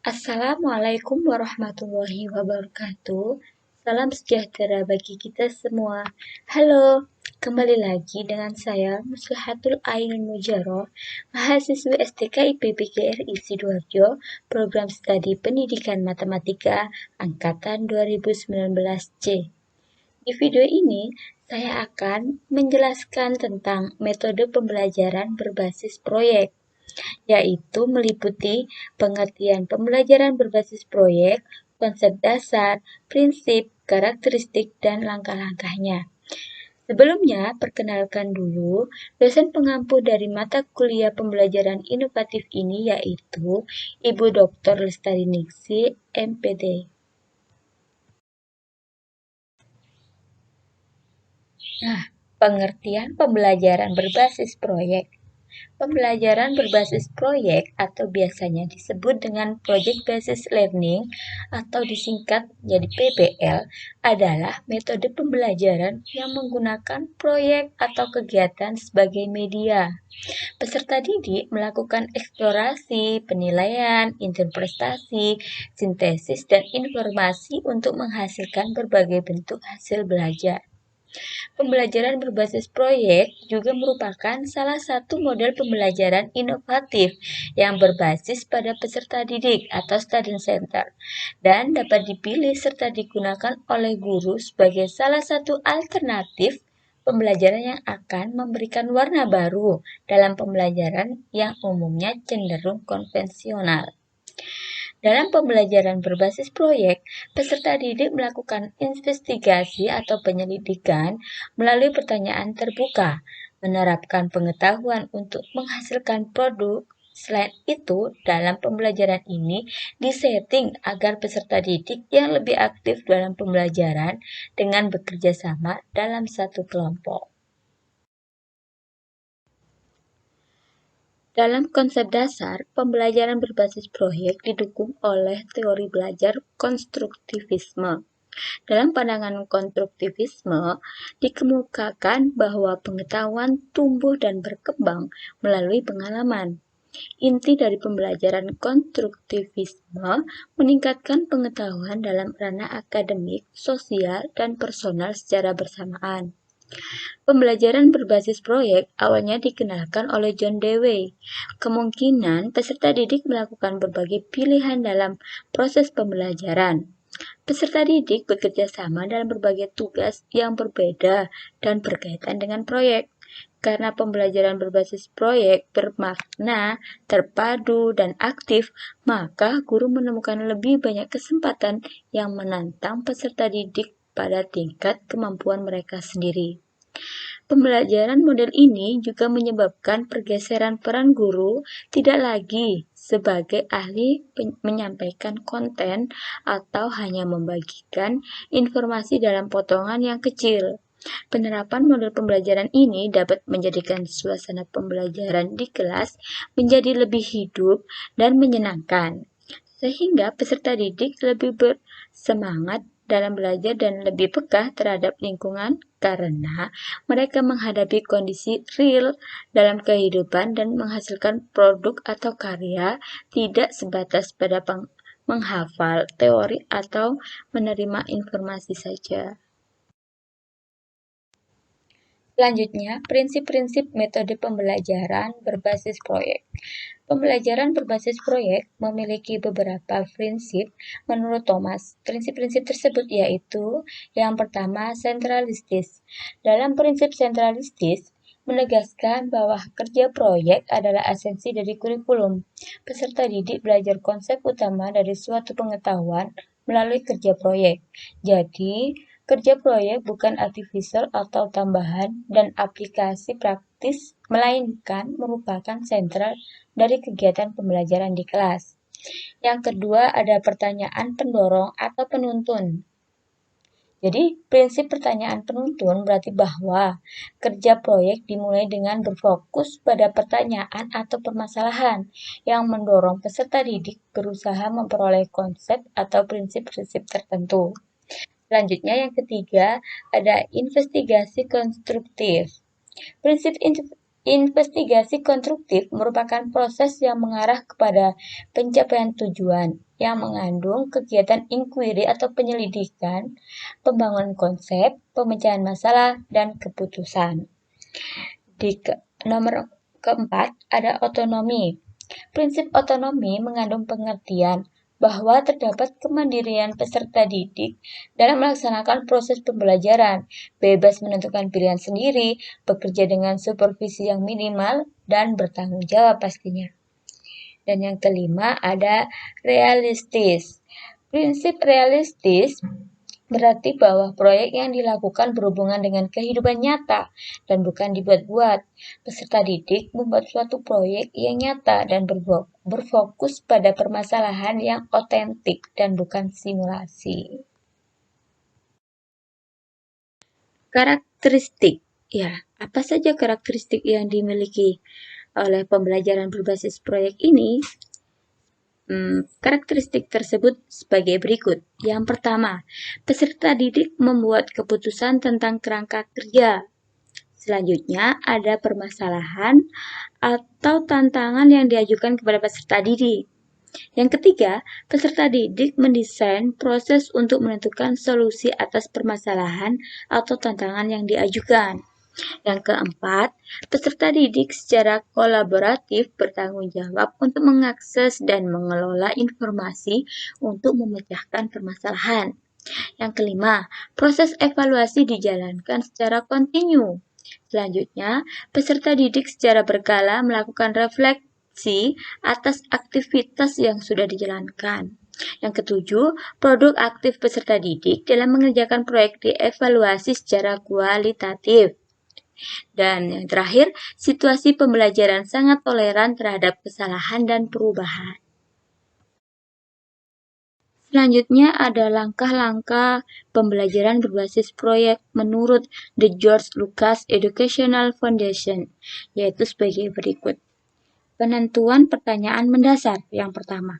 Assalamualaikum warahmatullahi wabarakatuh. Salam sejahtera bagi kita semua. Halo, kembali lagi dengan saya Muslihatul Ainun Mujaroh, mahasiswi STK IPB GRI Sidoarjo, Program Studi Pendidikan Matematika Angkatan 2019C. Di video ini, saya akan menjelaskan tentang metode pembelajaran berbasis proyek, yaitu meliputi pengertian pembelajaran berbasis proyek, konsep dasar, prinsip, karakteristik, dan langkah-langkahnya. Sebelumnya, perkenalkan dulu dosen pengampu dari mata kuliah pembelajaran inovatif ini yaitu Ibu Dr. Lestari Ningsih, MPD. Nah, pengertian pembelajaran berbasis proyek. Pembelajaran berbasis proyek atau biasanya disebut dengan Project Based Learning atau disingkat jadi PBL adalah metode pembelajaran yang menggunakan proyek atau kegiatan sebagai media. Peserta didik melakukan eksplorasi, penilaian, interpretasi, sintesis, dan informasi untuk menghasilkan berbagai bentuk hasil belajar. Pembelajaran berbasis proyek juga merupakan salah satu model pembelajaran inovatif yang berbasis pada peserta didik atau student center dan dapat dipilih serta digunakan oleh guru sebagai salah satu alternatif pembelajaran yang akan memberikan warna baru dalam pembelajaran yang umumnya cenderung konvensional. Dalam pembelajaran berbasis proyek, peserta didik melakukan investigasi atau penyelidikan melalui pertanyaan terbuka, menerapkan pengetahuan untuk menghasilkan produk. Selain itu, dalam pembelajaran ini disetting agar peserta didik yang lebih aktif dalam pembelajaran dengan bekerja sama dalam satu kelompok. Dalam konsep dasar, pembelajaran berbasis proyek didukung oleh teori belajar konstruktivisme. Dalam pandangan konstruktivisme, dikemukakan bahwa pengetahuan tumbuh dan berkembang melalui pengalaman. Inti dari pembelajaran konstruktivisme meningkatkan pengetahuan dalam ranah akademik, sosial, dan personal secara bersamaan. Pembelajaran berbasis proyek awalnya dikenalkan oleh John Dewey. Kemungkinan peserta didik melakukan berbagai pilihan dalam proses pembelajaran. Peserta didik bekerja sama dalam berbagai tugas yang berbeda dan berkaitan dengan proyek. Karena pembelajaran berbasis proyek bermakna, terpadu, dan aktif, maka guru menemukan lebih banyak kesempatan yang menantang peserta didik pada tingkat kemampuan mereka sendiri. Pembelajaran model ini juga menyebabkan pergeseran peran guru tidak lagi sebagai ahli menyampaikan konten atau hanya membagikan informasi dalam potongan yang kecil. Penerapan model pembelajaran ini dapat menjadikan suasana pembelajaran di kelas menjadi lebih hidup dan menyenangkan, sehingga peserta didik lebih bersemangat dalam belajar dan lebih peka terhadap lingkungan karena mereka menghadapi kondisi real dalam kehidupan dan menghasilkan produk atau karya tidak sebatas pada menghafal teori atau menerima informasi saja. Selanjutnya, prinsip-prinsip metode pembelajaran berbasis proyek. Pembelajaran berbasis proyek memiliki beberapa prinsip menurut Thomas. Prinsip-prinsip tersebut yaitu yang pertama, sentralistis. Dalam prinsip sentralistis, menegaskan bahwa kerja proyek adalah esensi dari kurikulum. Peserta didik belajar konsep utama dari suatu pengetahuan melalui kerja proyek. Jadi, kerja proyek bukan artificial atau tambahan dan aplikasi praktis, melainkan merupakan sentral dari kegiatan pembelajaran di kelas. Yang kedua ada pertanyaan pendorong atau penuntun. Jadi, prinsip pertanyaan penuntun berarti bahwa kerja proyek dimulai dengan berfokus pada pertanyaan atau permasalahan yang mendorong peserta didik berusaha memperoleh konsep atau prinsip-prinsip tertentu. Selanjutnya yang ketiga ada investigasi konstruktif. Prinsip Investigasi konstruktif merupakan proses yang mengarah kepada pencapaian tujuan yang mengandung kegiatan inquiry atau penyelidikan, pembangunan konsep, pemecahan masalah, dan keputusan. Nomor keempat ada otonomi. Prinsip otonomi mengandung pengertian bahwa terdapat kemandirian peserta didik dalam melaksanakan proses pembelajaran, bebas menentukan pilihan sendiri, bekerja dengan supervisi yang minimal, dan bertanggung jawab pastinya. Dan yang kelima ada realistis. Prinsip realistis berarti bahwa proyek yang dilakukan berhubungan dengan kehidupan nyata dan bukan dibuat-buat. Peserta didik membuat suatu proyek yang nyata dan berfokus pada permasalahan yang otentik dan bukan simulasi. Karakteristik. Ya, apa saja karakteristik yang dimiliki oleh pembelajaran berbasis proyek ini? Karakteristik tersebut sebagai berikut. Yang pertama, peserta didik membuat keputusan tentang kerangka kerja. Selanjutnya, ada permasalahan atau tantangan yang diajukan kepada peserta didik. Yang ketiga, peserta didik mendesain proses untuk menentukan solusi atas permasalahan atau tantangan yang diajukan. Yang keempat, peserta didik secara kolaboratif bertanggung jawab untuk mengakses dan mengelola informasi untuk memecahkan permasalahan. Yang kelima, proses evaluasi dijalankan secara kontinu. Selanjutnya, peserta didik secara berkala melakukan refleksi atas aktivitas yang sudah dijalankan. Yang ketujuh, produk aktif peserta didik dalam mengerjakan proyek dievaluasi secara kualitatif. Dan yang terakhir, situasi pembelajaran sangat toleran terhadap kesalahan dan perubahan. Selanjutnya ada langkah-langkah pembelajaran berbasis proyek menurut The George Lucas Educational Foundation, yaitu sebagai berikut. Penentuan pertanyaan mendasar yang pertama.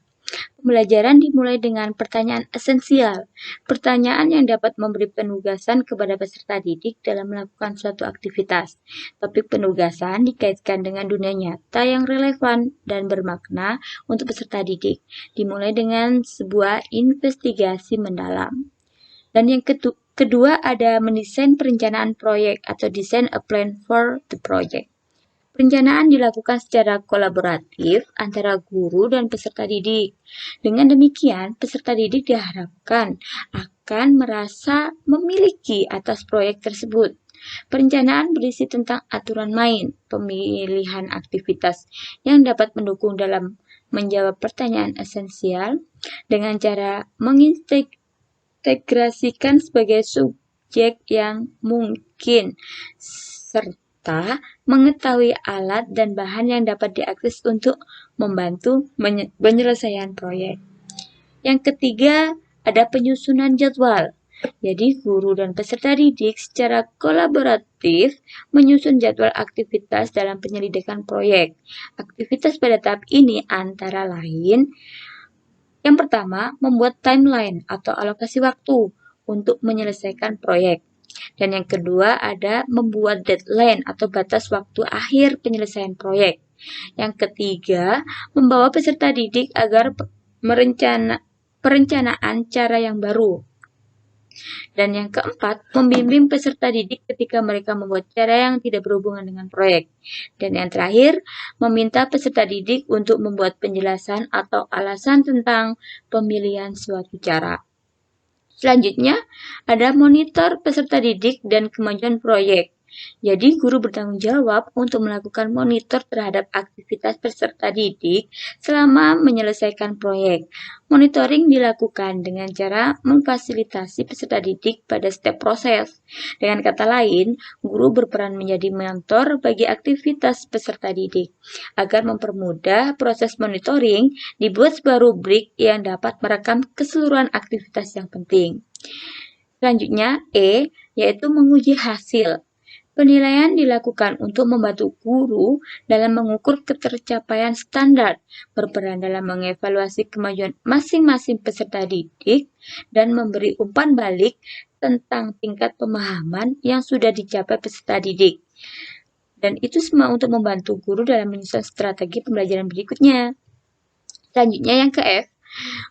Pembelajaran dimulai dengan pertanyaan esensial, pertanyaan yang dapat memberi penugasan kepada peserta didik dalam melakukan suatu aktivitas. Topik penugasan dikaitkan dengan dunia nyata yang relevan dan bermakna untuk peserta didik, dimulai dengan sebuah investigasi mendalam. Dan yang kedua ada mendesain perencanaan proyek atau design a plan for the project. Perencanaan dilakukan secara kolaboratif antara guru dan peserta didik. Dengan demikian, peserta didik diharapkan akan merasa memiliki atas proyek tersebut. Perencanaan berisi tentang aturan main, pemilihan aktivitas yang dapat mendukung dalam menjawab pertanyaan esensial dengan cara mengintegrasikan sebagai subjek yang mungkin, serta mengetahui alat dan bahan yang dapat diakses untuk membantu penyelesaian proyek. Yang ketiga, ada penyusunan jadwal. Jadi, guru dan peserta didik secara kolaboratif menyusun jadwal aktivitas dalam penyelidikan proyek. Aktivitas pada tahap ini antara lain, yang pertama, membuat timeline atau alokasi waktu untuk menyelesaikan proyek. Dan yang kedua ada membuat deadline atau batas waktu akhir penyelesaian proyek. Yang ketiga, membawa peserta didik agar perencanaan cara yang baru. Dan yang keempat, membimbing peserta didik ketika mereka membuat cara yang tidak berhubungan dengan proyek. Dan yang terakhir, meminta peserta didik untuk membuat penjelasan atau alasan tentang pemilihan suatu cara. Selanjutnya, ada monitor peserta didik dan kemajuan proyek. Jadi, guru bertanggung jawab untuk melakukan monitor terhadap aktivitas peserta didik selama menyelesaikan proyek. Monitoring dilakukan dengan cara memfasilitasi peserta didik pada setiap proses. Dengan kata lain, guru berperan menjadi mentor bagi aktivitas peserta didik. Agar mempermudah proses monitoring, dibuat sebuah rubrik yang dapat merekam keseluruhan aktivitas yang penting. Selanjutnya, yaitu menguji hasil. Penilaian dilakukan untuk membantu guru dalam mengukur ketercapaian standar, berperan dalam mengevaluasi kemajuan masing-masing peserta didik, dan memberi umpan balik tentang tingkat pemahaman yang sudah dicapai peserta didik. Dan itu semua untuk membantu guru dalam menyusun strategi pembelajaran berikutnya. Selanjutnya yang ke F,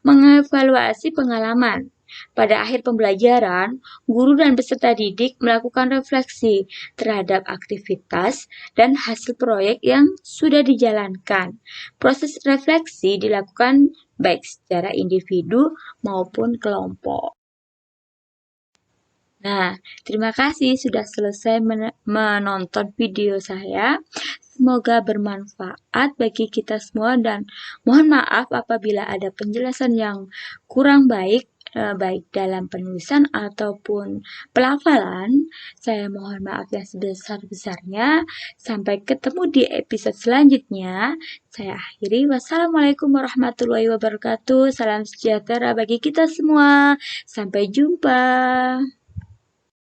mengevaluasi pengalaman. Pada akhir pembelajaran, guru dan peserta didik melakukan refleksi terhadap aktivitas dan hasil proyek yang sudah dijalankan. Proses refleksi dilakukan baik secara individu maupun kelompok. Nah, terima kasih sudah selesai menonton video saya. Semoga bermanfaat bagi kita semua dan mohon maaf apabila ada penjelasan yang kurang baik, baik dalam penulisan ataupun pelafalan. Saya mohon maaf yang sebesar-besarnya. Sampai ketemu di episode selanjutnya. Saya akhiri. Wassalamualaikum warahmatullahi wabarakatuh. Salam sejahtera bagi kita semua. Sampai jumpa.